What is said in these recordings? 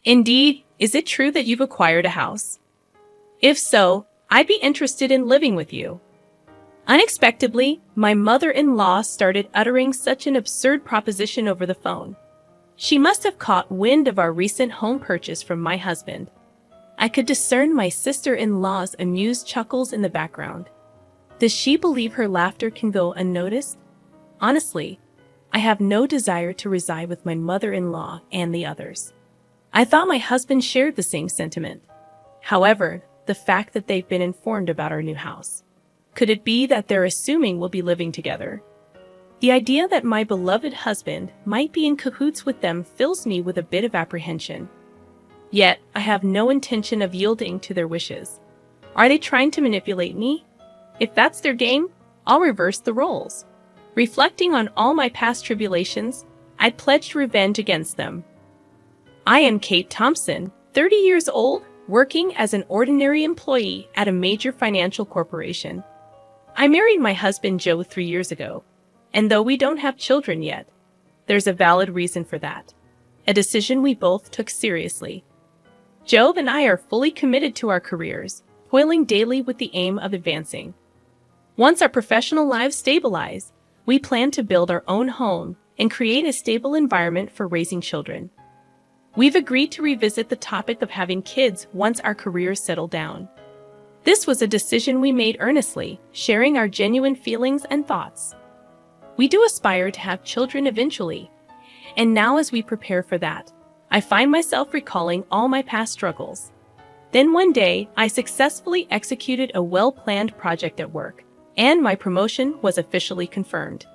Indeed, is it true that you've acquired a house? If so, I'd be interested in living with you. Unexpectedly, my mother-in-law started uttering such an absurd proposition over the phone. She must have caught wind of our recent home purchase from my husband. I could discern my sister-in-law's amused chuckles in the background. Does she believe her laughter can go unnoticed? Honestly, I have no desire to reside with my mother-in-law and the others. I thought my husband shared the same sentiment. However, the fact that they've been informed about our new house. Could it be that they're assuming we'll be living together? The idea that my beloved husband might be in cahoots with them fills me with a bit of apprehension. Yet, I have no intention of yielding to their wishes. Are they trying to manipulate me? If that's their game, I'll reverse the roles. Reflecting on all my past tribulations, I'd pledged revenge against them. I am Kate Thompson, 30 years old, working as an ordinary employee at a major financial corporation. I married my husband Joe 3 years ago, and though we don't have children yet, there's a valid reason for that. A decision we both took seriously. Joe and I are fully committed to our careers, toiling daily with the aim of advancing. Once our professional lives stabilize, we plan to build our own home and create a stable environment for raising children. We've agreed to revisit the topic of having kids once our careers settle down. This was a decision we made earnestly, sharing our genuine feelings and thoughts. We do aspire to have children eventually, and now as we prepare for that, I find myself recalling all my past struggles. Then one day, I successfully executed a well-planned project at work, and my promotion was officially confirmed.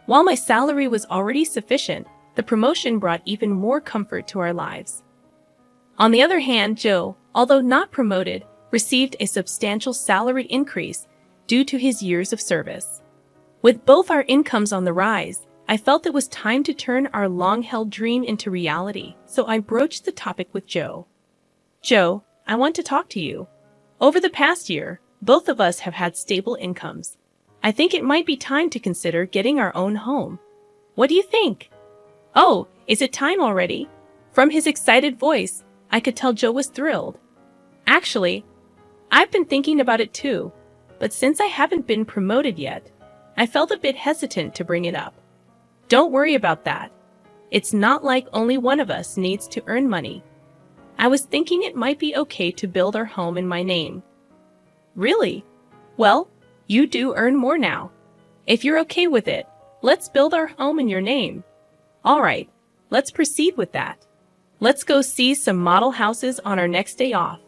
While my salary was already sufficient, the promotion brought even more comfort to our lives. On the other hand, Joe, although not promoted, received a substantial salary increase due to his years of service. With both our incomes on the rise, I felt it was time to turn our long-held dream into reality, so I broached the topic with Joe. Joe, I want to talk to you. Over the past year, both of us have had stable incomes. I think it might be time to consider getting our own home. What do you think? Oh, is it time already? From his excited voice, I could tell Joe was thrilled. Actually, I've been thinking about it too, but since I haven't been promoted yet, I felt a bit hesitant to bring it up. Don't worry about that. It's not like only one of us needs to earn money. I was thinking it might be okay to build our home in my name. Really? Well, you do earn more now. If you're okay with it, let's build our home in your name. All right, let's proceed with that. Let's go see some model houses on our next day off.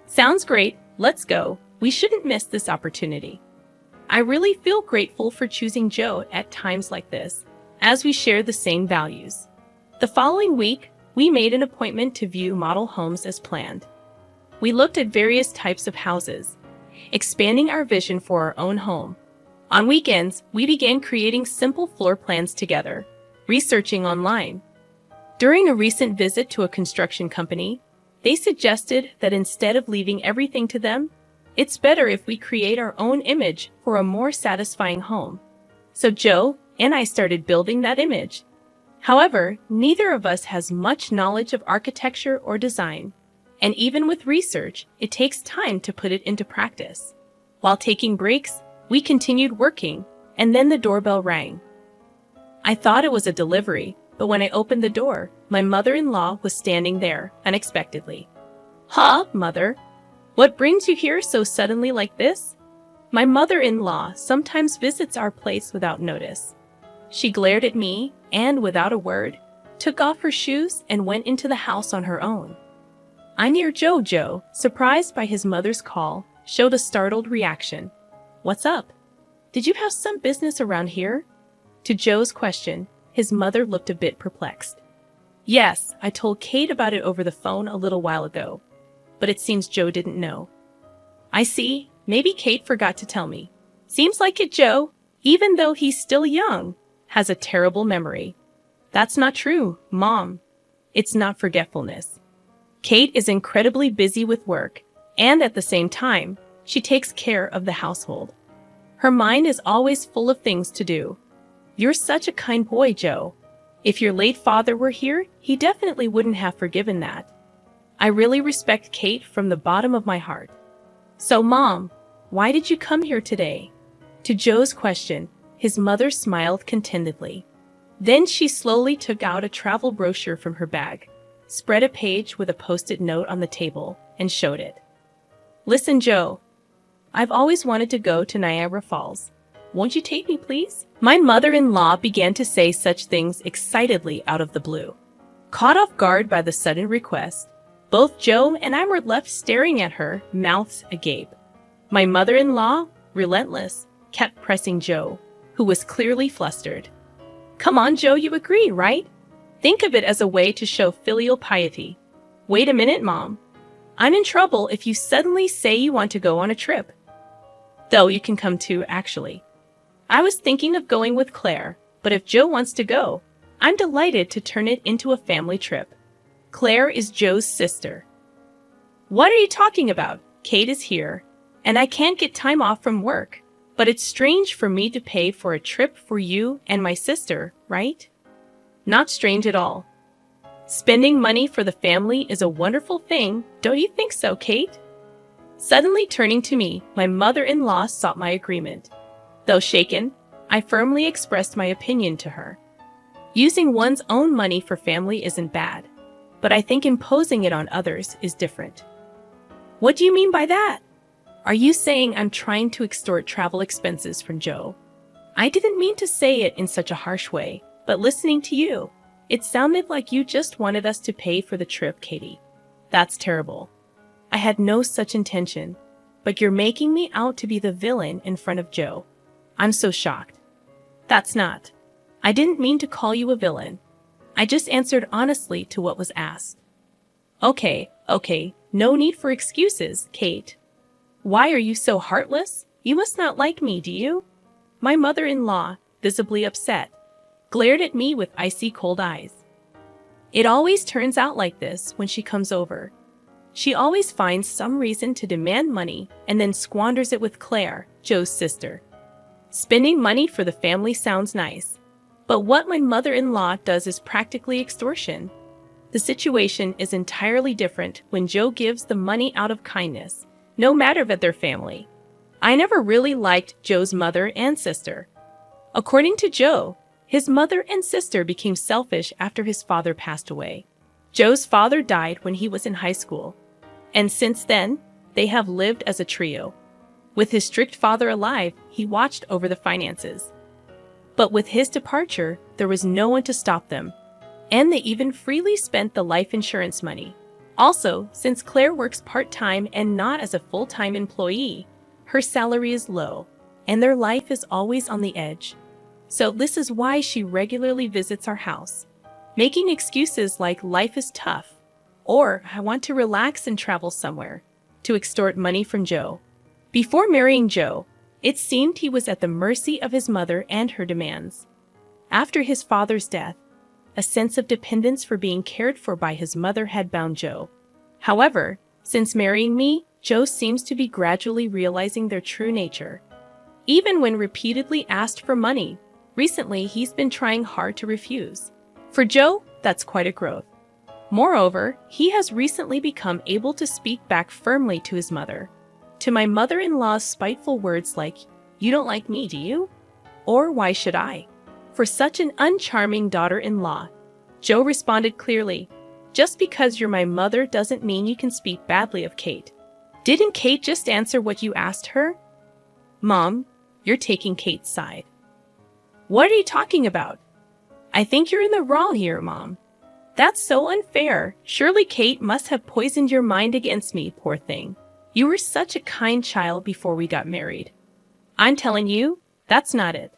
Sounds great, let's go. We shouldn't miss this opportunity. I really feel grateful for choosing Joe at times like this, as we share the same values. The following week, we made an appointment to view model homes as planned. We looked at various types of houses, expanding our vision for our own home. On weekends, we began creating simple floor plans together, researching online. During a recent visit to a construction company, they suggested that instead of leaving everything to them, it's better if we create our own image for a more satisfying home. So Joe and I started building that image. However, neither of us has much knowledge of architecture or design, and even with research, it takes time to put it into practice. While taking breaks, we continued working, and then the doorbell rang. I thought it was a delivery, but when I opened the door, my mother-in-law was standing there, unexpectedly. "Huh, Mother? What brings you here so suddenly like this?" My mother-in-law sometimes visits our place without notice. She glared at me and, without a word, took off her shoes and went into the house on her own. I near Joe, surprised by his mother's call, showed a startled reaction. "What's up? Did you have some business around here?" To Joe's question, his mother looked a bit perplexed. "Yes, I told Kate about it over the phone a little while ago, but it seems Joe didn't know." "I see. Maybe Kate forgot to tell me. Seems like it, Joe, even though he's still young, has a terrible memory." "That's not true, Mom. It's not forgetfulness. Kate is incredibly busy with work, and at the same time, she takes care of the household. Her mind is always full of things to do. You're such a kind boy, Joe. If your late father were here, he definitely wouldn't have forgiven that." I really respect Kate from the bottom of my heart. So, Mom, why did you come here today? To Joe's question, his mother smiled contentedly. Then she slowly took out a travel brochure from her bag, spread a page with a post-it note on the table, and showed it. Listen, Joe. I've always wanted to go to Niagara Falls. Won't you take me, please? My mother-in-law began to say such things excitedly out of the blue. Caught off guard by the sudden request, both Joe and I were left staring at her, mouths agape. My mother-in-law, relentless, kept pressing Joe, who was clearly flustered. Come on, Joe, you agree, right? Think of it as a way to show filial piety. Wait a minute, Mom. I'm in trouble if you suddenly say you want to go on a trip. Though you can come too, actually. I was thinking of going with Claire, but if Joe wants to go, I'm delighted to turn it into a family trip. Claire is Joe's sister. What are you talking about? Kate is here, and I can't get time off from work. But it's strange for me to pay for a trip for you and my sister, right? Not strange at all. Spending money for the family is a wonderful thing, don't you think so, Kate? Suddenly turning to me, my mother-in-law sought my agreement. Though shaken, I firmly expressed my opinion to her. Using one's own money for family isn't bad, but I think imposing it on others is different. What do you mean by that? Are you saying I'm trying to extort travel expenses from Joe? I didn't mean to say it in such a harsh way, but listening to you, it sounded like you just wanted us to pay for the trip, Katie. That's terrible. I had no such intention, but you're making me out to be the villain in front of Joe. I'm so shocked. That's not. I didn't mean to call you a villain. I just answered honestly to what was asked. Okay, no need for excuses, Kate. Why are you so heartless? You must not like me, do you? My mother-in-law, visibly upset, glared at me with icy cold eyes. It always turns out like this when she comes over. She always finds some reason to demand money and then squanders it with Claire, Joe's sister. Spending money for the family sounds nice, but what my mother-in-law does is practically extortion. The situation is entirely different when Joe gives the money out of kindness, no matter that they're family. I never really liked Joe's mother and sister. According to Joe, his mother and sister became selfish after his father passed away. Joe's father died when he was in high school, and since then, they have lived as a trio. With his strict father alive, he watched over the finances. But with his departure, there was no one to stop them, and they even freely spent the life insurance money. Also, since Claire works part-time and not as a full-time employee, her salary is low, and their life is always on the edge. So this is why she regularly visits our house, making excuses like life is tough, or I want to relax and travel somewhere, to extort money from Joe. Before marrying Joe, it seemed he was at the mercy of his mother and her demands. After his father's death, a sense of dependence for being cared for by his mother had bound Joe. However, since marrying me, Joe seems to be gradually realizing their true nature. Even when repeatedly asked for money, recently he's been trying hard to refuse. For Joe, that's quite a growth. Moreover, he has recently become able to speak back firmly to his mother. To my mother-in-law's spiteful words like, "You don't like me, do you?" Or "Why should I?" For such an uncharming daughter-in-law, Joe responded clearly, "Just because you're my mother doesn't mean you can speak badly of Kate. Didn't Kate just answer what you asked her?" Mom, you're taking Kate's side. What are you talking about? I think you're in the wrong here, Mom. That's so unfair. Surely Kate must have poisoned your mind against me, poor thing. You were such a kind child before we got married. I'm telling you, that's not it.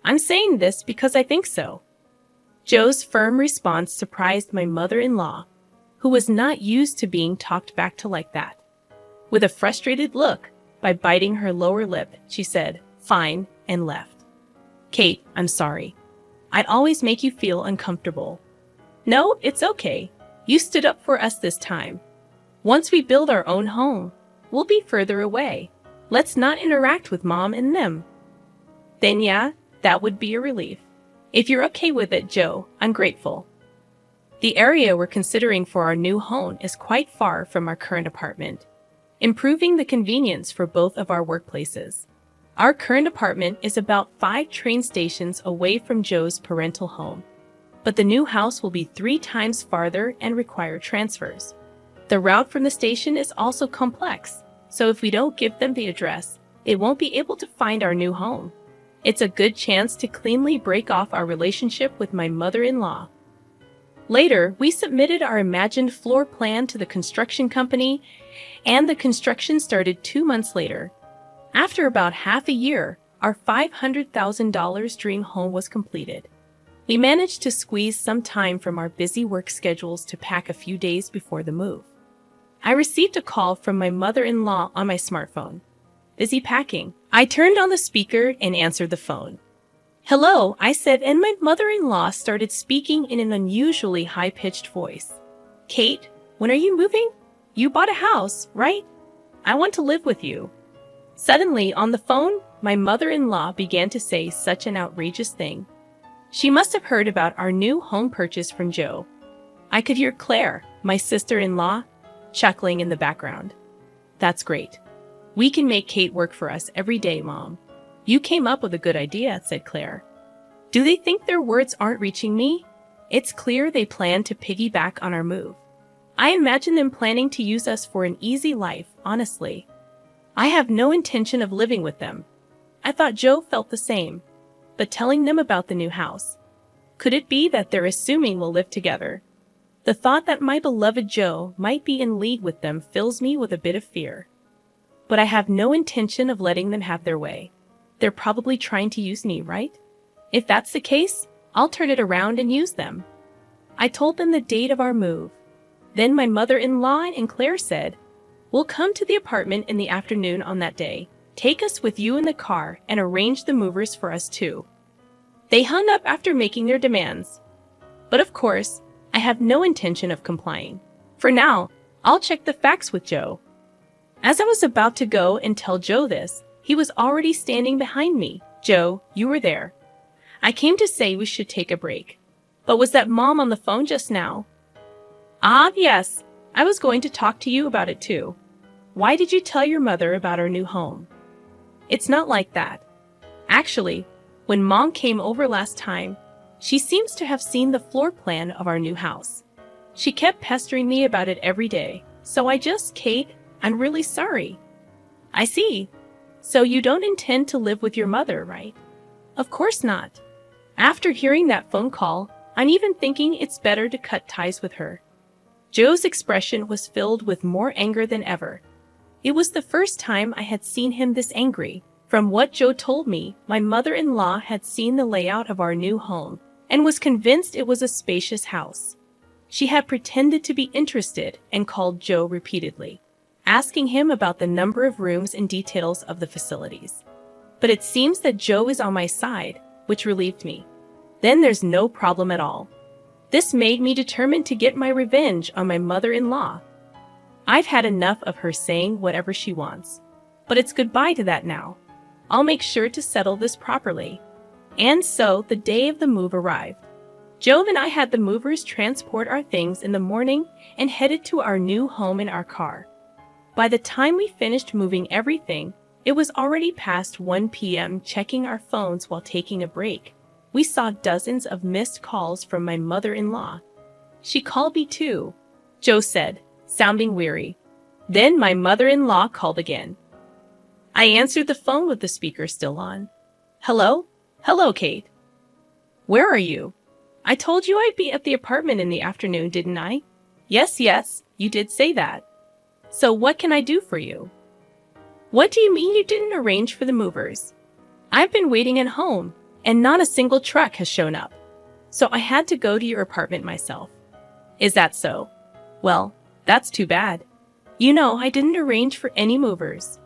I'm saying this because I think so. Joe's firm response surprised my mother-in-law, who was not used to being talked back to like that. With a frustrated look, by biting her lower lip, she said, "Fine," and left. Kate, I'm sorry. I'd always make you feel uncomfortable. No, it's okay. You stood up for us this time. Once we build our own home, we'll be further away. Let's not interact with Mom and them. Then yeah, that would be a relief. If you're okay with it, Joe, I'm grateful. The area we're considering for our new home is quite far from our current apartment, improving the convenience for both of our workplaces. Our current apartment is about 5 train stations away from Joe's parental home, but the new house will be 3 times farther and require transfers. The route from the station is also complex, so if we don't give them the address, they won't be able to find our new home. It's a good chance to cleanly break off our relationship with my mother-in-law. Later, we submitted our imagined floor plan to the construction company, and the construction started 2 months later. After about half a year, our $500,000 dream home was completed. We managed to squeeze some time from our busy work schedules to pack a few days before the move. I received a call from my mother-in-law on my smartphone. Busy packing. I turned on the speaker and answered the phone. "Hello," I said, and my mother-in-law started speaking in an unusually high-pitched voice. "Kate, when are you moving? You bought a house, right? I want to live with you." Suddenly, on the phone, my mother-in-law began to say such an outrageous thing. She must have heard about our new home purchase from Joe. I could hear Claire, my sister-in-law, chuckling in the background. "That's great. We can make Kate work for us every day, Mom. You came up with a good idea," said Claire. Do they think their words aren't reaching me? It's clear they plan to piggyback on our move. I imagine them planning to use us for an easy life, honestly. I have no intention of living with them. I thought Joe felt the same. But telling them about the new house. Could it be that they're assuming we'll live together? The thought that my beloved Joe might be in league with them fills me with a bit of fear. But I have no intention of letting them have their way. They're probably trying to use me, right? If that's the case, I'll turn it around and use them. I told them the date of our move. Then my mother-in-law and Claire said, "We'll come to the apartment in the afternoon on that day. Take us with you in the car and arrange the movers for us too." They hung up after making their demands. But of course, I have no intention of complying. For now, I'll check the facts with Joe. As I was about to go and tell Joe this, he was already standing behind me. "Joe, you were there. I came to say we should take a break. But was that Mom on the phone just now?" "Ah, yes. I was going to talk to you about it too. Why did you tell your mother about our new home?" "It's not like that. Actually, when Mom came over last time, she seems to have seen the floor plan of our new house. She kept pestering me about it every day, so Kate, I'm really sorry." "I see. So you don't intend to live with your mother, right?" "Of course not. After hearing that phone call, I'm even thinking it's better to cut ties with her." Joe's expression was filled with more anger than ever. It was the first time I had seen him this angry. From what Joe told me, my mother-in-law had seen the layout of our new home and was convinced it was a spacious house. She had pretended to be interested and called Joe repeatedly, asking him about the number of rooms and details of the facilities. But it seems that Joe is on my side, which relieved me. Then there's no problem at all. This made me determined to get my revenge on my mother-in-law. I've had enough of her saying whatever she wants. But it's goodbye to that now. I'll make sure to settle this properly. And so the day of the move arrived. Joe and I had the movers transport our things in the morning and headed to our new home in our car. By the time we finished moving everything, it was already past 1 p.m. Checking our phones while taking a break, we saw dozens of missed calls from my mother-in-law. "She called me too," Joe said, sounding weary. Then my mother-in-law called again. I answered the phone with the speaker still on. "Hello? Hello, Kate. Where are you? I told you I'd be at the apartment in the afternoon, didn't I?" Yes, you did say that. So what can I do for you?" "What do you mean you didn't arrange for the movers? I've been waiting at home, and not a single truck has shown up. So I had to go to your apartment myself." "Is that so? Well, that's too bad. You know, I didn't arrange for any movers."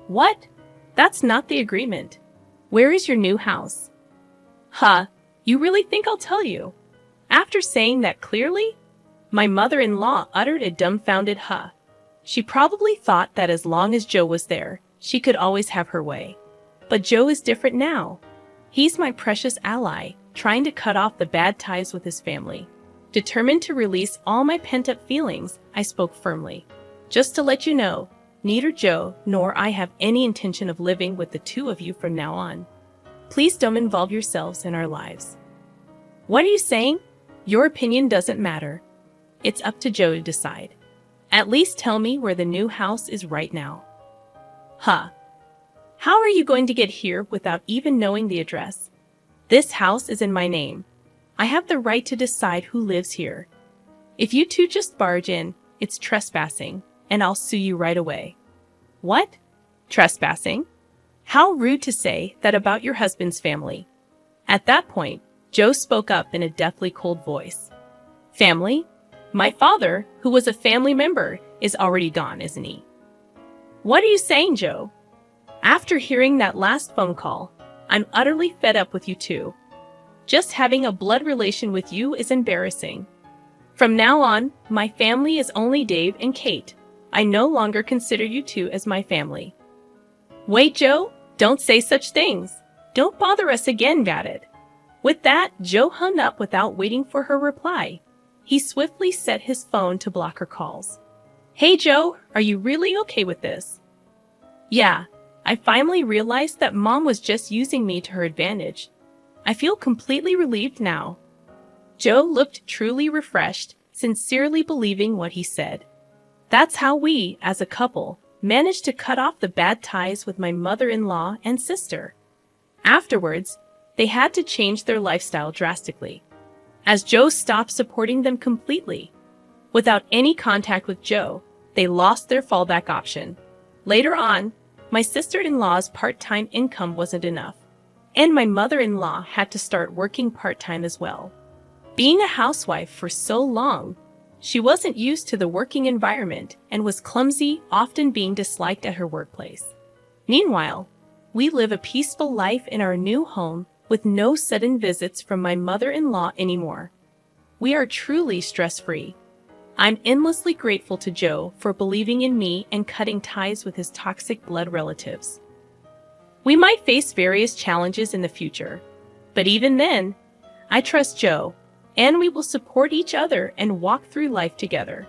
"What? That's not the agreement. Where is your new house?" "Huh, you really think I'll tell you?" After saying that clearly, my mother-in-law uttered a dumbfounded huh. She probably thought that as long as Joe was there, she could always have her way. But Joe is different now. He's my precious ally, trying to cut off the bad ties with his family. Determined to release all my pent-up feelings, I spoke firmly. Just to let you know, neither Joe nor I have any intention of living with the two of you from now on. Please don't involve yourselves in our lives. What are you saying? Your opinion doesn't matter. It's up to Joe to decide. At least tell me where the new house is right now. Huh. How are you going to get here without even knowing the address? This house is in my name. I have the right to decide who lives here. If you two just barge in, it's trespassing, and I'll sue you right away. What? Trespassing? How rude to say that about your husband's family. At that point, Joe spoke up in a deathly cold voice. Family? My father, who was a family member, is already gone, isn't he? What are you saying, Joe? After hearing that last phone call, I'm utterly fed up with you two. Just having a blood relation with you is embarrassing. From now on, my family is only Dave and Kate. I no longer consider you two as my family. Wait, Joe, don't say such things. Don't bother us again, Vadid. With that, Joe hung up without waiting for her reply. He swiftly set his phone to block her calls. Hey, Joe, are you really okay with this? Yeah, I finally realized that Mom was just using me to her advantage. I feel completely relieved now. Joe looked truly refreshed, sincerely believing what he said. That's how we, as a couple, managed to cut off the bad ties with my mother-in-law and sister. Afterwards, they had to change their lifestyle drastically, as Joe stopped supporting them completely. Without any contact with Joe, they lost their fallback option. Later on, my sister-in-law's part-time income wasn't enough, and my mother-in-law had to start working part-time as well. Being a housewife for so long, she wasn't used to the working environment and was clumsy, often being disliked at her workplace. Meanwhile, we live a peaceful life in our new home with no sudden visits from my mother-in-law anymore. We are truly stress-free. I'm endlessly grateful to Joe for believing in me and cutting ties with his toxic blood relatives. We might face various challenges in the future, but even then, I trust Joe, and we will support each other and walk through life together.